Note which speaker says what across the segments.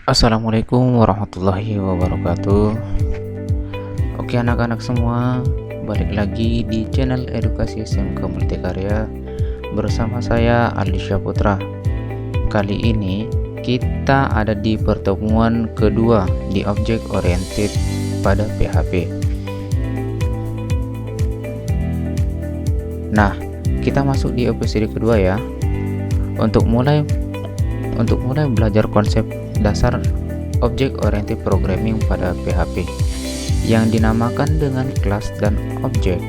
Speaker 1: Assalamualaikum warahmatullahi wabarakatuh. Oke anak-anak semua, balik lagi di channel Edukasi SMK Multikarya bersama saya Aldi Syaputra. Kali ini kita ada di pertemuan kedua di Object Oriented pada PHP. Nah, kita masuk di episode kedua ya. Untuk mulai belajar konsep dasar Object Oriented Programming pada PHP yang dinamakan dengan kelas dan objek.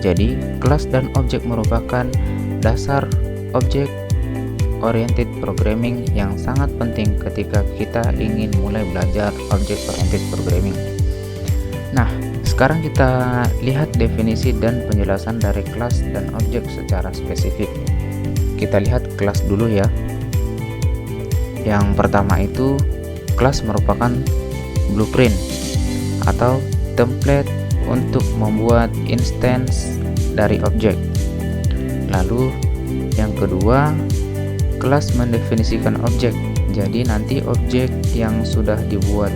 Speaker 1: Jadi, kelas dan objek merupakan dasar Object Oriented Programming yang sangat penting ketika kita ingin mulai belajar Object Oriented Programming. Nah, sekarang kita lihat definisi dan penjelasan dari kelas dan objek secara spesifik. Kita lihat kelas dulu ya. Yang pertama itu, kelas merupakan blueprint atau template untuk membuat instance dari objek. Lalu yang kedua, kelas mendefinisikan objek. Jadi nanti objek yang sudah dibuat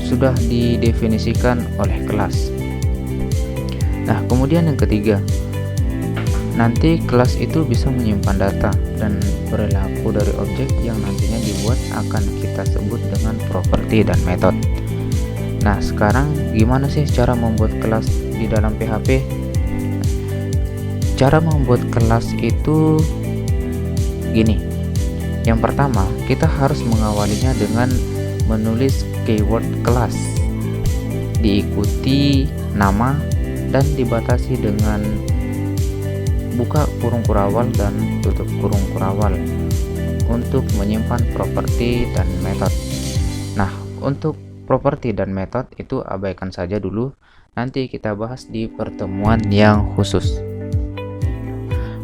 Speaker 1: sudah didefinisikan oleh kelas. Nah, kemudian yang ketiga, nanti kelas itu bisa menyimpan data dan perilaku dari objek yang nantinya dibuat akan kita sebut dengan properti dan method. Nah, sekarang gimana sih cara membuat kelas di dalam PHP? Cara membuat kelas itu gini. Yang pertama, kita harus mengawalinya dengan menulis keyword kelas, diikuti nama dan dibatasi dengan buka kurung kurawal dan tutup kurung kurawal untuk menyimpan properti dan method. Nah, untuk properti dan method itu abaikan saja dulu, nanti kita bahas di pertemuan yang khusus.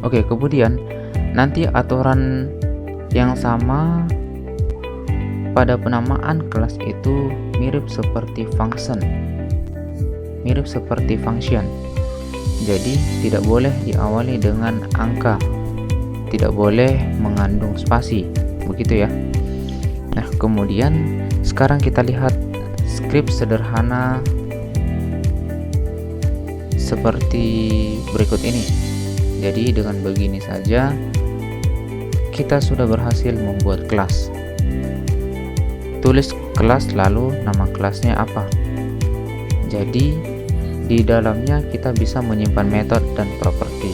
Speaker 1: Oke, kemudian nanti aturan yang sama pada penamaan kelas itu mirip seperti function. Jadi tidak boleh diawali dengan angka, tidak boleh mengandung spasi, begitu ya. Nah, kemudian sekarang kita lihat skrip sederhana seperti berikut ini. Jadi dengan begini saja kita sudah berhasil membuat kelas. Tulis kelas lalu nama kelasnya apa. Jadi di dalamnya kita bisa menyimpan method dan properti.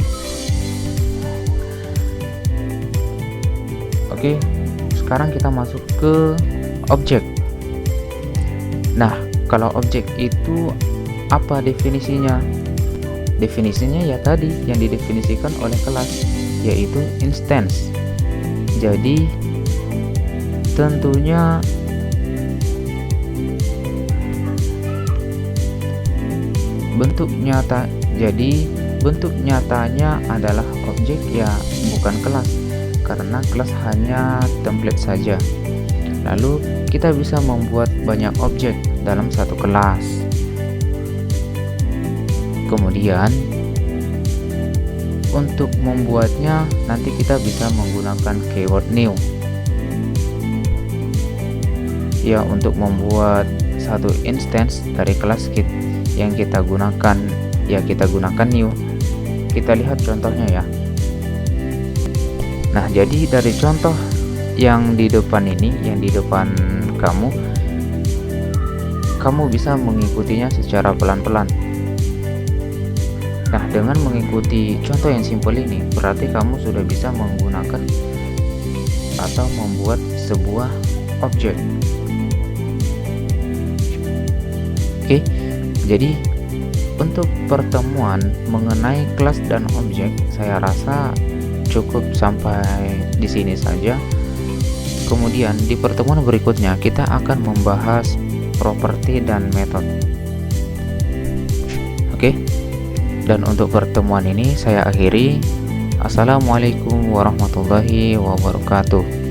Speaker 1: Oke, sekarang kita masuk ke objek. Nah, kalau objek itu apa definisinya? Definisinya ya tadi yang didefinisikan oleh kelas, yaitu instance. Jadi tentunya bentuk nyatanya adalah objek ya, bukan kelas, karena kelas hanya template saja. Lalu kita bisa membuat banyak objek dalam satu kelas. Kemudian untuk membuatnya nanti kita bisa menggunakan keyword new ya, untuk membuat satu instance dari kelas yang kita gunakan new. Kita lihat contohnya ya. Nah, jadi dari contoh yang di depan ini, yang di depan kamu bisa mengikutinya secara pelan-pelan. Nah, dengan mengikuti contoh yang simpel ini, berarti kamu sudah bisa menggunakan atau membuat sebuah objek. Oke, jadi untuk pertemuan mengenai kelas dan objek, saya rasa cukup sampai di sini saja. Kemudian di pertemuan berikutnya kita akan membahas properti dan method. Oke. Dan untuk pertemuan ini saya akhiri. Assalamualaikum warahmatullahi wabarakatuh.